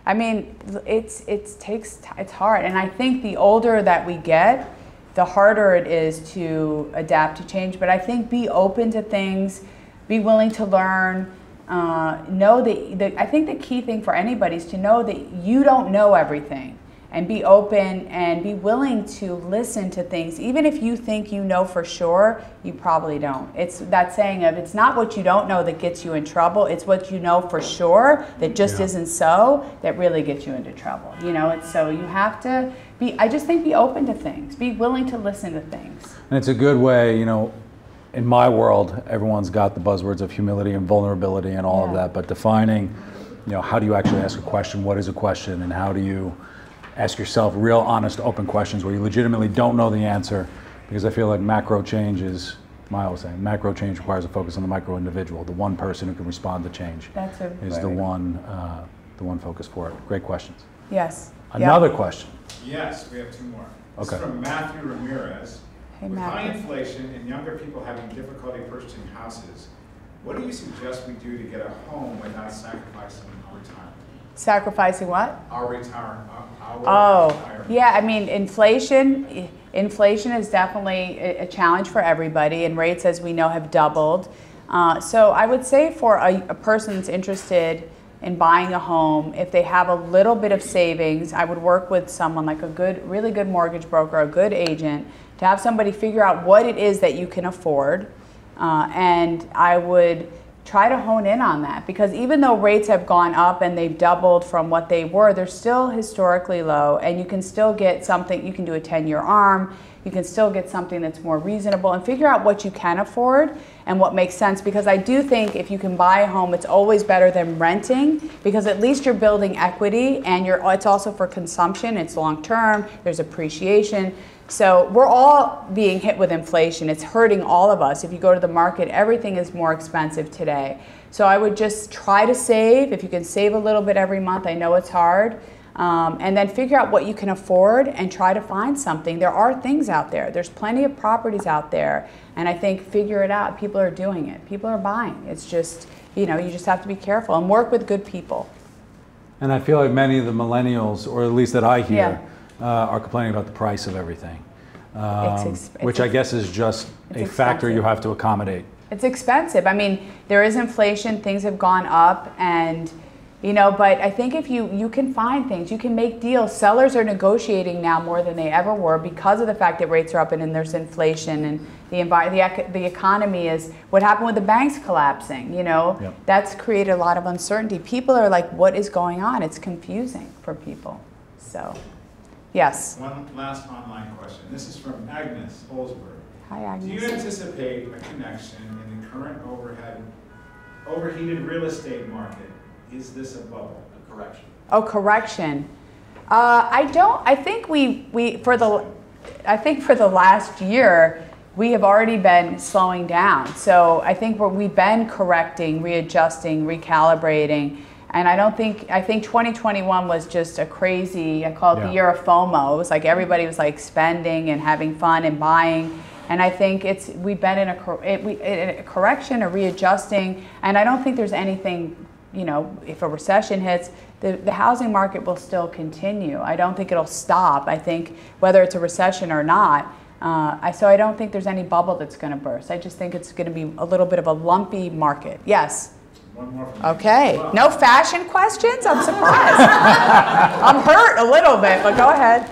I mean, it's hard. And I think the older that we get, the harder it is to adapt to change. But I think be open to things, be willing to learn, know that I think the key thing for anybody is to know that you don't know everything, and be open and be willing to listen to things. Even if you think you know for sure, you probably don't. It's that saying of, it's not what you don't know that gets you in trouble, it's what you know for sure that just isn't so that really gets you into trouble. You know, it's so you have to be, I just think be open to things, be willing to listen to things. And it's a good way, you know, in my world, everyone's got the buzzwords of humility and vulnerability and all of that, but defining, you know, how do you actually ask a question, what is a question, and how do you ask yourself real, honest, open questions where you legitimately don't know the answer, because I feel like macro change is, I always say, macro change requires a focus on the micro individual. The one person who can respond to change is the one focus for it. Great questions. Yes. Another question. Yes, we have two more. This Okay. is from Matthew Ramirez. Hey, With high Matthew. inflation and younger people having difficulty purchasing houses, what do you suggest we do to get a home without sacrificing our retirement? Sacrificing what? Our retirement. Yeah, I mean, inflation is definitely a challenge for everybody, and rates, as we know, have doubled. So I would say for a person that's interested in buying a home, if they have a little bit of savings, I would work with someone like a really good mortgage broker, a good agent, to have somebody figure out what it is that you can afford. And I would try to hone in on that, because even though rates have gone up and they've doubled from what they were, they're still historically low, and you can still get something. You can do a 10-year ARM, you can still get something that's more reasonable, and figure out what you can afford and what makes sense, because I do think if you can buy a home, it's always better than renting, because at least you're building equity, and it's also for consumption, it's long term, there's appreciation. So we're all being hit with inflation. It's hurting all of us. If you go to the market, everything is more expensive today. So I would just try to save. If you can save a little bit every month, I know it's hard. And then figure out what you can afford and try to find something. There are things out there. There's plenty of properties out there. And I think figure it out. People are doing it. People are buying. It's just, you know, you just have to be careful and work with good people. And I feel like many of the millennials, or at least that I hear, are complaining about the price of everything, which I guess is just a factor you have to accommodate. It's expensive. I mean, there is inflation, things have gone up, and you know, but I think if you can find things, you can make deals. Sellers are negotiating now more than they ever were because of the fact that rates are up and there's inflation, and the economy is, what happened with the banks collapsing, you know, that's created a lot of uncertainty. People are like, what is going on? It's confusing for people. So, yes. One last online question. This is from Agnes Holzberg. Hi, Agnes. Do you anticipate a connection in the current overheated real estate market? Is this a bubble? A correction. Oh, correction. I don't. I think for the last year we have already been slowing down. So I think we've been correcting, readjusting, recalibrating. And I think 2021 was just a crazy, I call it the year of FOMO. It was like everybody was like spending and having fun and buying. And I think we've been in a correction, a readjusting, and I don't think there's anything, you know, if a recession hits, the housing market will still continue. I don't think it'll stop. I think whether it's a recession or not, so I don't think there's any bubble that's going to burst. I just think it's going to be a little bit of a lumpy market. Yes? One more from Okay. Well. No fashion questions? I'm surprised. I'm hurt a little bit, but go ahead.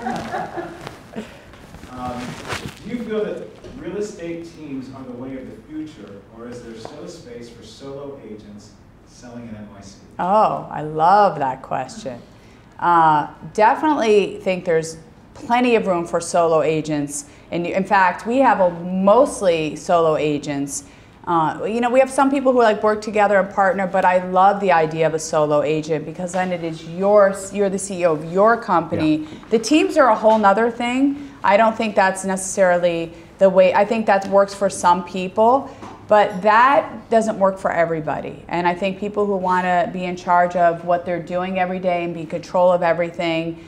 Do you feel that real estate teams are the way of the future, or is there still a space for solo agents selling in NYC? Oh, I love that question. Definitely think there's plenty of room for solo agents. And in fact, we have mostly solo agents. You know, we have some people who like work together and partner, but I love the idea of a solo agent, because then it is you're the CEO of your company. Yeah. The teams are a whole nother thing. I don't think that's necessarily the way. I think that works for some people, but that doesn't work for everybody. And I think people who want to be in charge of what they're doing every day and be in control of everything,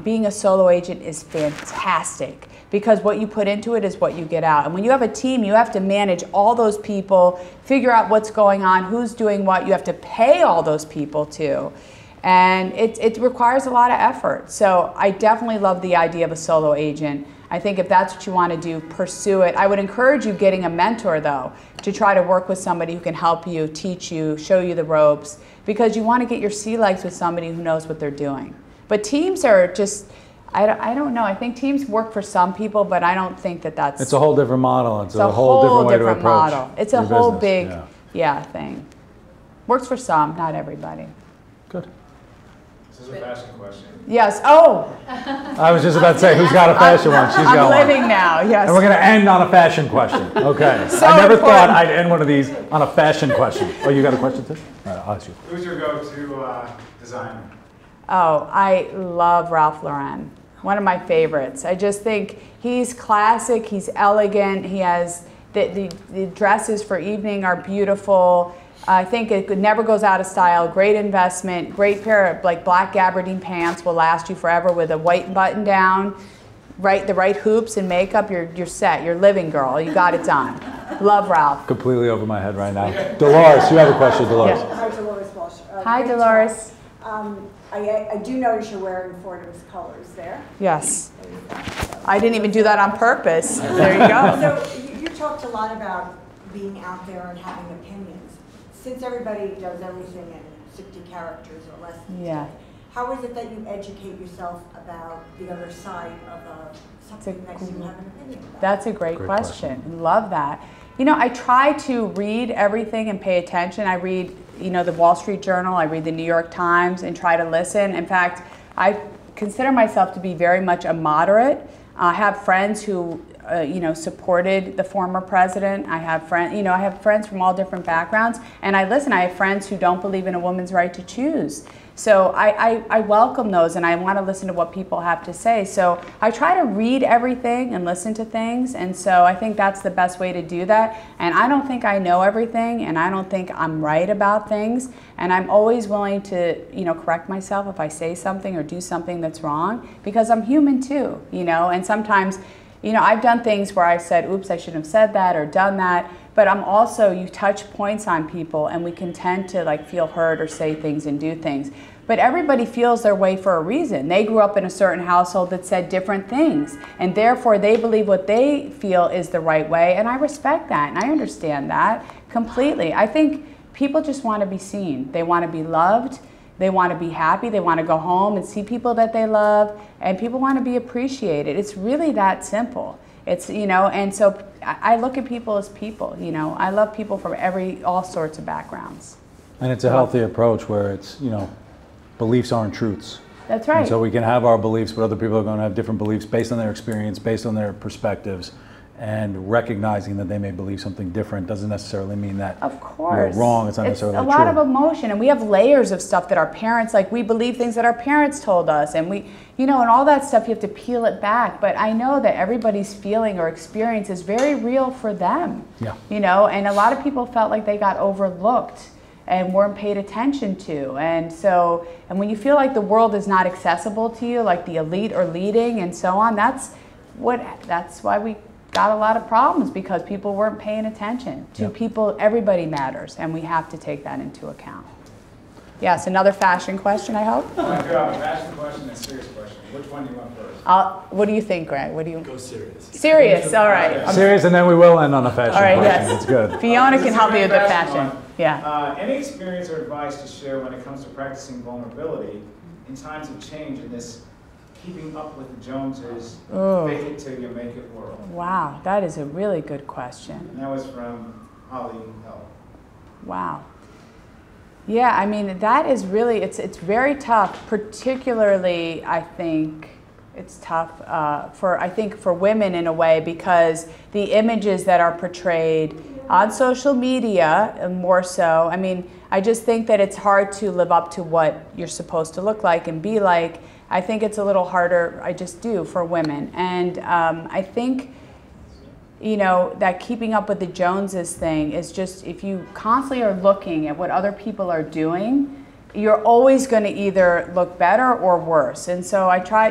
being a solo agent is fantastic, because what you put into it is what you get out. And when you have a team, you have to manage all those people, figure out what's going on, who's doing what. You have to pay all those people too. And it requires a lot of effort. So I definitely love the idea of a solo agent. I think if that's what you want to do, pursue it. I would encourage you getting a mentor, though, to try to work with somebody who can help you, teach you, show you the ropes, because you want to get your sea legs with somebody who knows what they're doing. But teams are just, I don't know. I think teams work for some people, but I don't think that that's... It's a whole different model. It's a whole different way to approach model. It's a whole business. big, thing. Works for some, not everybody. Good. This is a fashion question. Yes. Oh. I was just about to say, who's got a fashion one? She's got one. I'm living now, yes. And we're going to end on a fashion question. Okay. So I never important. thought I'd end one of these on a fashion question. Oh, you got a question too? All right, I'll ask you. Who's your go-to designer? Oh, I love Ralph Lauren. One of my favorites. I just think he's classic, he's elegant, he has, the dresses for evening are beautiful. I think it never goes out of style, great investment, great pair of like black gabardine pants will last you forever with a white button down, the right hoops and makeup, you're set, you're living, girl, you got it done. Love Ralph. Completely over my head right now. Dolores, you have a question, Dolores. Yeah. Hi, Dolores Walsh. Hi, great Dolores. talk. I do notice you're wearing Fordham's colors there. Yes. I didn't even do that on purpose. There you go. So you talked a lot about being out there and having opinions. Since everybody does everything in 60 characters or less these Yeah. days, how is it that you educate yourself about the other side of something that you have an opinion about? That's a great question. Love that. You know, I try to read everything and pay attention. I read, the Wall Street Journal, I read the New York Times and try to listen. In fact, I consider myself to be very much a moderate. I have friends who supported the former president. I have friends from all different backgrounds, and I listen. I have friends who don't believe in a woman's right to choose. So I welcome those, and I want to listen to what people have to say. So I try to read everything and listen to things, and so I think that's the best way to do that. And I don't think I know everything, and I don't think I'm right about things, and I'm always willing to, correct myself if I say something or do something that's wrong, because I'm human too, and sometimes, I've done things where I've said, oops, I shouldn't have said that or done that, but I'm also, you touch points on people and we can tend to feel hurt or say things and do things. But everybody feels their way for a reason. They grew up in a certain household that said different things, and therefore they believe what they feel is the right way, and I respect that, and I understand that completely. I think people just want to be seen. They want to be loved. They want to be happy. They want to go home and see people that they love, and people want to be appreciated. It's really that simple. It's, and so I look at people as people, I love people from all sorts of backgrounds. And it's a healthy approach where it's, beliefs aren't truths. That's right. And so we can have our beliefs, but other people are going to have different beliefs based on their experience, based on their perspectives. And recognizing that they may believe something different doesn't necessarily mean that of course you're wrong. It's not necessarily true. It's a lot of emotion, and we have layers of stuff that our parents, we believe things that our parents told us, and we, and all that stuff, you have to peel it back. But I know that everybody's feeling or experience is very real for them. Yeah. And a lot of people felt like they got overlooked and weren't paid attention to. And when you feel like the world is not accessible to you, like the elite are leading and so on, that's why we got a lot of problems, because people weren't paying attention to people. Everybody matters, and we have to take that into account. Yes, another fashion question, I hope. I do have a fashion question and a serious question. Which one do you want first? What do you think, Greg? What do you? Go serious. Serious, all right. Serious, and then we will end on a fashion All right, question. yes. It's good. Fiona This can is help a me with the great fashion. one. Yeah. Any experience or advice to share when it comes to practicing vulnerability in times of change in this keeping up with the Joneses, fake it till you make it world? Wow, that is a really good question. And that was from Holly L. Wow. Yeah, I mean, that is really, it's very tough, particularly, I think, it's tough for women in a way, because the images that are portrayed on social media, more so, I mean, I just think that it's hard to live up to what you're supposed to look like and be like. I think it's a little harder, I just do, for women. And I think, that keeping up with the Joneses thing is just, if you constantly are looking at what other people are doing, you're always going to either look better or worse. And so I try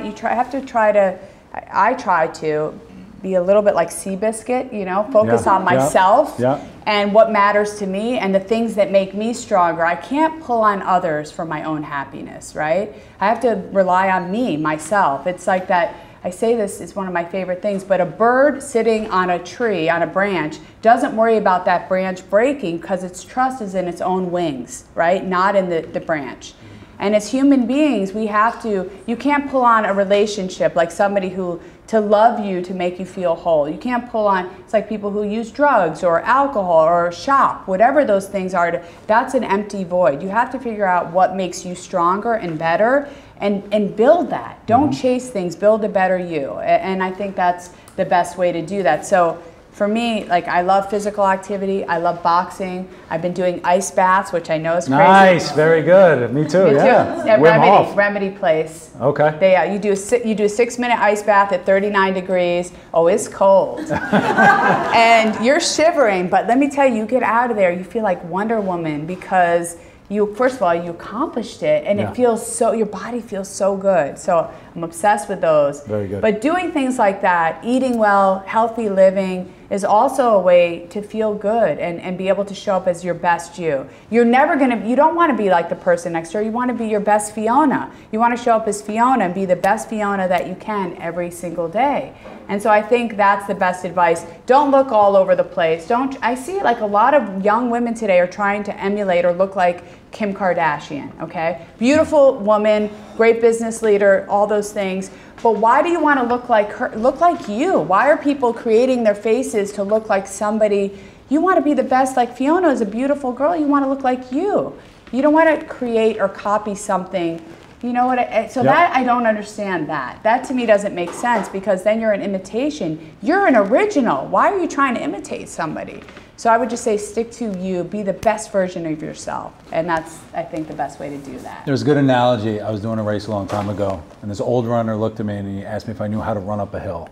to be a little bit like Seabiscuit, you know, focus on myself and what matters to me and the things that make me stronger. I can't pull on others for my own happiness, right? I have to rely on me, myself. It's like that, I say this, it's one of my favorite things, but a bird sitting on a tree, on a branch, doesn't worry about that branch breaking because its trust is in its own wings, right? Not in the branch. And as human beings, we have to, you can't pull on a relationship like somebody who, to love you, to make you feel whole. You can't pull on, it's like people who use drugs or alcohol or shop, whatever those things are, that's an empty void. You have to figure out what makes you stronger and better and build that. Don't chase things, build a better you. And I think that's the best way to do that. So for me, like, I love physical activity. I love boxing. I've been doing ice baths, which I know is crazy. Nice, very good. Me too. Me Yeah. too. At Remedy Place. Okay. They you do a 6-minute ice bath at 39 degrees. Oh, it's cold, and you're shivering. But let me tell you, you get out of there, you feel like Wonder Woman because you, first of all, you accomplished it, and it feels so, your body feels so good. So I'm obsessed with those. Very good. But doing things like that, eating well, healthy living, is also a way to feel good and be able to show up as your best you. You're never gonna, you don't wanna be like the person next door, you wanna be your best Fiona. You wanna show up as Fiona and be the best Fiona that you can every single day. And so I think that's the best advice. Don't look all over the place. I see like a lot of young women today are trying to emulate or look like Kim Kardashian, okay? Beautiful woman, great business leader, all those things. But why do you want to look like her? Look like you. Why are people creating their faces to look like somebody? You want to be the best. Like Fiona is a beautiful girl. You want to look like you. You don't want to create or copy something. You know what? That I don't understand that. That to me doesn't make sense because then you're an imitation. You're an original. Why are you trying to imitate somebody? So I would just say stick to you, be the best version of yourself. And that's, I think, the best way to do that. There's a good analogy. I was doing a race a long time ago, and this old runner looked at me and he asked me if I knew how to run up a hill.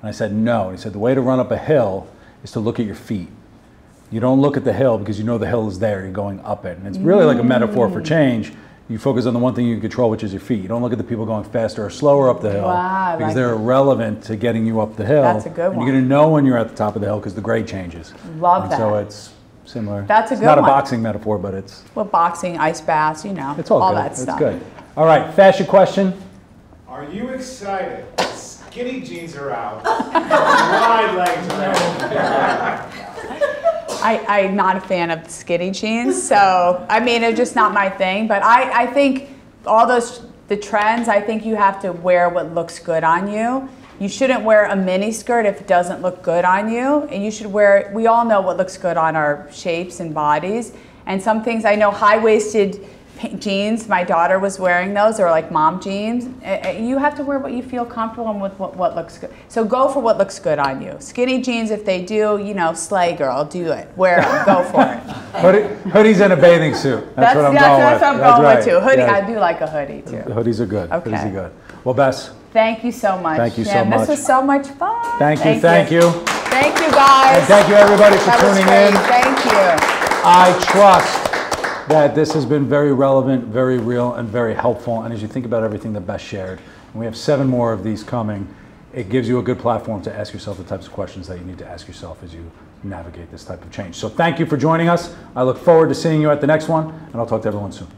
And I said, no. And he said, the way to run up a hill is to look at your feet. You don't look at the hill because you know the hill is there, you're going up it. And it's really like a metaphor for change. You focus on the one thing you can control, which is your feet. You don't look at the people going faster or slower up the hill because they're irrelevant to getting you up the hill. That's a good one. You're going to know when you're at the top of the hill because the grade changes. Love that. So it's similar. That's a good one. It's not one. a boxing metaphor, but it's... Well, boxing, ice baths, you know, it's all that stuff. It's good. All right, fashion question. Are you excited? Skinny jeans are out. Wide legs are out. I'm not a fan of skinny jeans, so I mean, it's just not my thing. But I think all the trends, I think you have to wear what looks good on you. You shouldn't wear a mini skirt if it doesn't look good on you. And you should wear, we all know what looks good on our shapes and bodies. And some things, I know high-waisted jeans, my daughter was wearing those, or like mom jeans. You have to wear what you feel comfortable and with what looks good. So go for what looks good on you. Skinny jeans, if they do, you know, slay girl, do it. Wear them, go for it. Hoodies and a bathing suit. That's what I'm going with too. Hoodie, I do like a hoodie too. Hoodies are good. Okay. Hoodies are good. Well, Bess. Thank you so much. Thank you so much. This was so much fun. Thank you. Thank you. Thank you, guys. And thank you, everybody, for tuning in. Thank you. I trust that this has been very relevant, very real, and very helpful. And as you think about everything that Bess shared, and we have 7 more of these coming, it gives you a good platform to ask yourself the types of questions that you need to ask yourself as you navigate this type of change. So thank you for joining us. I look forward to seeing you at the next one, and I'll talk to everyone soon.